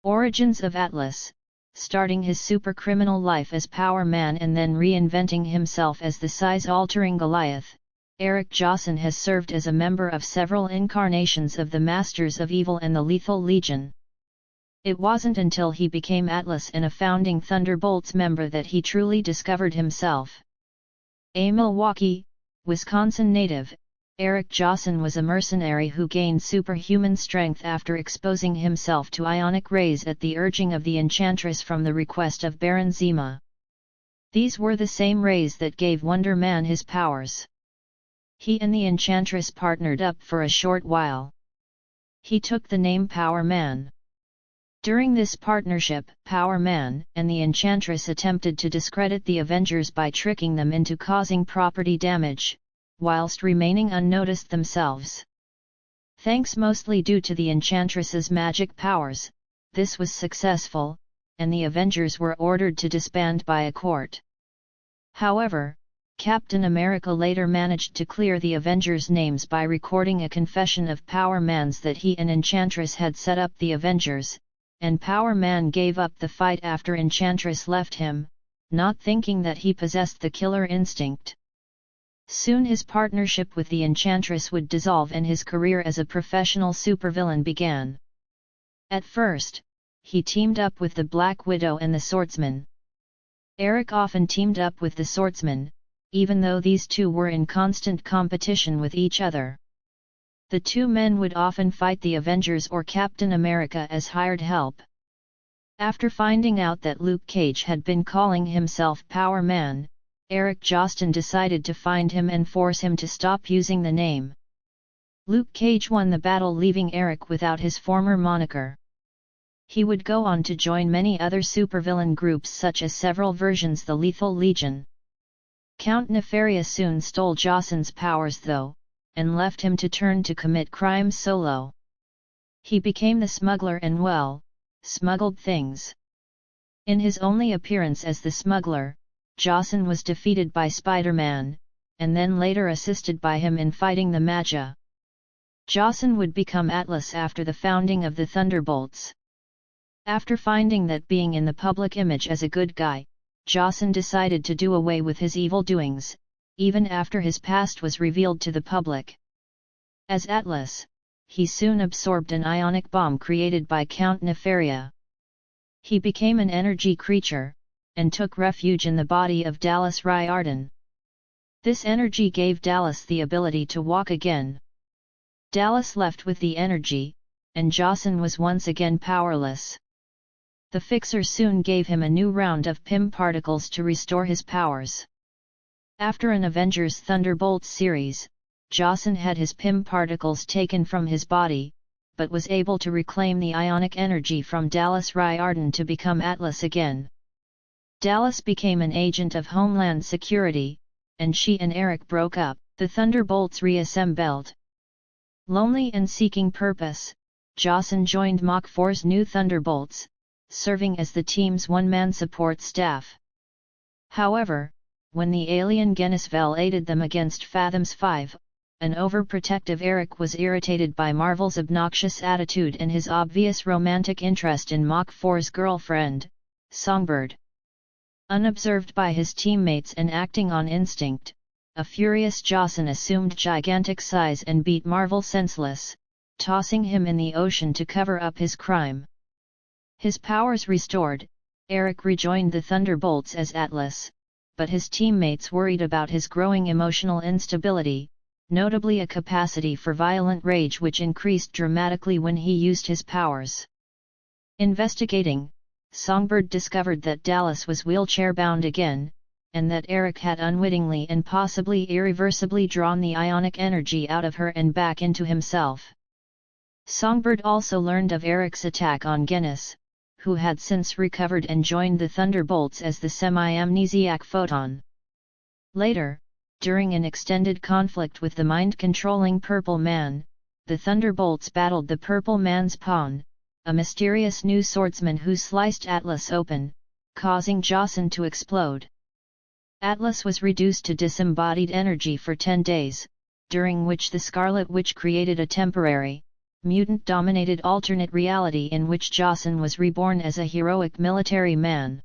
Origins of Atlas, starting his supercriminal life as Power Man and then reinventing himself as the size-altering Goliath, Eric Josson has served as a member of several incarnations of the Masters of Evil and the Lethal Legion. It wasn't until he became Atlas and a founding Thunderbolts member that he truly discovered himself. A Milwaukee, Wisconsin native, Eric Josson was a mercenary who gained superhuman strength after exposing himself to ionic rays at the urging of the Enchantress from the request of Baron Zemo. These were the same rays that gave Wonder Man his powers. He and the Enchantress partnered up for a short while. He took the name Power Man. During this partnership, Power Man and the Enchantress attempted to discredit the Avengers by tricking them into causing property damage, whilst remaining unnoticed themselves. Thanks mostly due to the Enchantress's magic powers, this was successful, and the Avengers were ordered to disband by a court. However, Captain America later managed to clear the Avengers' names by recording a confession of Power Man's that he and Enchantress had set up the Avengers, and Power Man gave up the fight after Enchantress left him, not thinking that he possessed the killer instinct. Soon his partnership with the Enchantress would dissolve and his career as a professional supervillain began. At first, he teamed up with the Black Widow and the Swordsman. Eric often teamed up with the Swordsman, even though these two were in constant competition with each other. The two men would often fight the Avengers or Captain America as hired help. After finding out that Luke Cage had been calling himself Power Man, Eric Josson decided to find him and force him to stop using the name. Luke Cage won the battle, leaving Eric without his former moniker. He would go on to join many other supervillain groups such as several versions the Lethal Legion. Count Nefaria soon stole Josson's powers though, and left him to turn to commit crimes solo. He became the smuggler and smuggled things. In his only appearance as the smuggler, Josson was defeated by Spider-Man, and then later assisted by him in fighting the Magia. Josson would become Atlas after the founding of the Thunderbolts. After finding that being in the public image as a good guy, Josson decided to do away with his evil doings, even after his past was revealed to the public. As Atlas, he soon absorbed an ionic bomb created by Count Nefaria. He became an energy creature, and took refuge in the body of Dallas Riordan. This energy gave Dallas the ability to walk again. Dallas left with the energy, and Josson was once again powerless. The Fixer soon gave him a new round of PIM particles to restore his powers. After an Avengers Thunderbolts series, Josson had his PIM particles taken from his body, but was able to reclaim the ionic energy from Dallas Riordan to become Atlas again. Dallas became an agent of Homeland Security, and she and Eric broke up. The Thunderbolts reassembled. Lonely and seeking purpose, Josson joined Mach 4's new Thunderbolts, serving as the team's one-man support staff. However, when the alien Genisvel aided them against Fathoms 5, an overprotective Eric was irritated by Marvel's obnoxious attitude and his obvious romantic interest in Mach 4's girlfriend, Songbird. Unobserved by his teammates and acting on instinct, a furious Josson assumed gigantic size and beat Marvel senseless, tossing him in the ocean to cover up his crime. His powers restored, Eric rejoined the Thunderbolts as Atlas, but his teammates worried about his growing emotional instability, notably a capacity for violent rage which increased dramatically when he used his powers. Investigating, Songbird discovered that Dallas was wheelchair-bound again, and that Eric had unwittingly and possibly irreversibly drawn the ionic energy out of her and back into himself. Songbird also learned of Eric's attack on Genis, who had since recovered and joined the Thunderbolts as the semi-amnesiac Photon. Later, during an extended conflict with the mind-controlling Purple Man, the Thunderbolts battled the Purple Man's pawn, a mysterious new swordsman who sliced Atlas open, causing Josson to explode. Atlas was reduced to disembodied energy for 10 days, during which the Scarlet Witch created a temporary, mutant-dominated alternate reality in which Joseon was reborn as a heroic military man.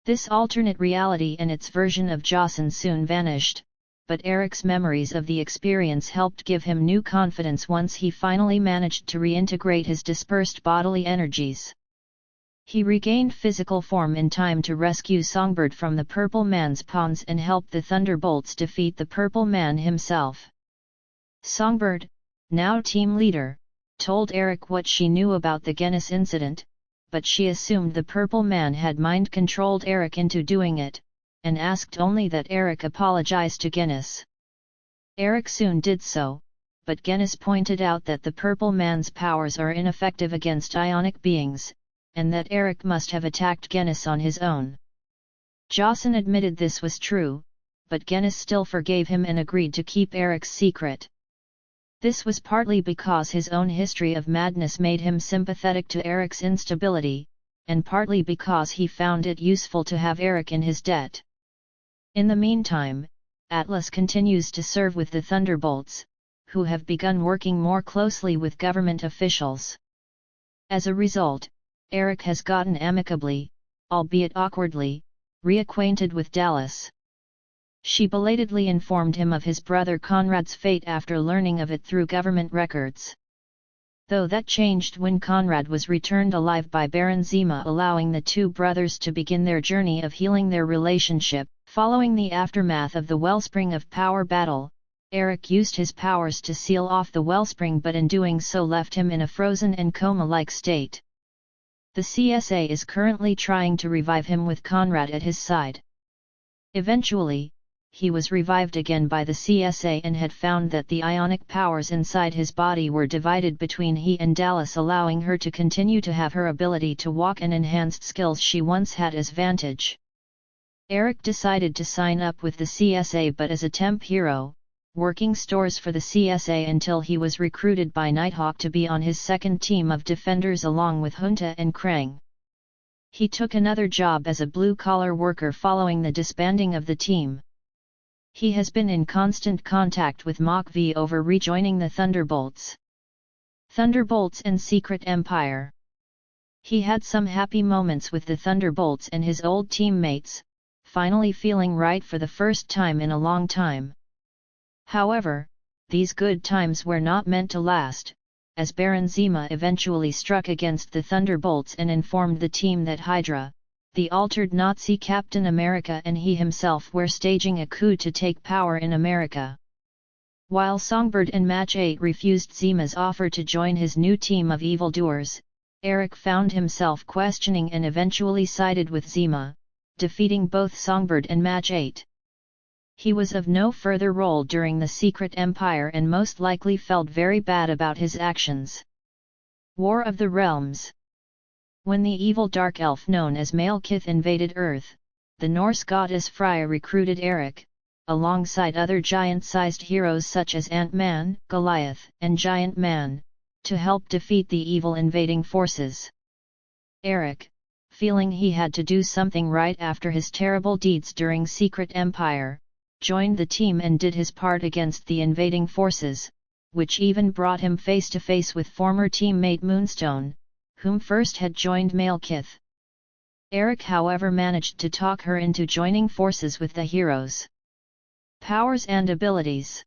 This alternate reality and its version of Joseon soon vanished, but Eric's memories of the experience helped give him new confidence once he finally managed to reintegrate his dispersed bodily energies. He regained physical form in time to rescue Songbird from the Purple Man's pawns and help the Thunderbolts defeat the Purple Man himself. Songbird, now team leader, told Eric what she knew about the Genis incident, but she assumed the Purple Man had mind-controlled Eric into doing it, and asked only that Eric apologize to Genis. Eric soon did so, but Genis pointed out that the Purple Man's powers are ineffective against ionic beings, and that Eric must have attacked Genis on his own. Joseon admitted this was true, but Genis still forgave him and agreed to keep Eric's secret. This was partly because his own history of madness made him sympathetic to Eric's instability, and partly because he found it useful to have Eric in his debt. In the meantime, Atlas continues to serve with the Thunderbolts, who have begun working more closely with government officials. As a result, Eric has gotten amicably, albeit awkwardly, reacquainted with Dallas. She belatedly informed him of his brother Conrad's fate after learning of it through government records. Though that changed when Conrad was returned alive by Baron Zima, allowing the two brothers to begin their journey of healing their relationship. Following the aftermath of the Wellspring of Power battle, Eric used his powers to seal off the Wellspring, but in doing so left him in a frozen and coma-like state. The CSA is currently trying to revive him with Conrad at his side. Eventually, he was revived again by the CSA and had found that the ionic powers inside his body were divided between he and Dallas, allowing her to continue to have her ability to walk and enhanced skills she once had as vantage. Eric decided to sign up with the CSA but as a temp hero, working stores for the CSA until he was recruited by Nighthawk to be on his second team of defenders along with Junta and Krang. He took another job as a blue-collar worker following the disbanding of the team. He has been in constant contact with Mach V over rejoining the Thunderbolts. Thunderbolts and Secret Empire. He had some happy moments with the Thunderbolts and his old teammates, finally feeling right for the first time in a long time. However, these good times were not meant to last, as Baron Zima eventually struck against the Thunderbolts and informed the team that Hydra, the altered Nazi Captain America, and he himself were staging a coup to take power in America. While Songbird and Match 8 refused Zima's offer to join his new team of evildoers, Eric found himself questioning and eventually sided with Zima, defeating both Songbird and Match 8. He was of no further role during the Secret Empire and most likely felt very bad about his actions. War of the Realms. When the evil dark elf known as Malekith invaded Earth, the Norse goddess Freya recruited Eric, alongside other giant-sized heroes such as Ant-Man, Goliath, and Giant Man, to help defeat the evil invading forces. Eric, feeling he had to do something right after his terrible deeds during Secret Empire, joined the team and did his part against the invading forces, which even brought him face to face with former teammate Moonstone, whom first had joined Malekith. Eric however managed to talk her into joining forces with the heroes. Powers and abilities.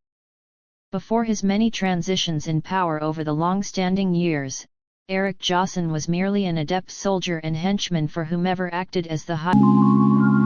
Before his many transitions in power over the long-standing years, Eric Joseon was merely an adept soldier and henchman for whomever acted as the high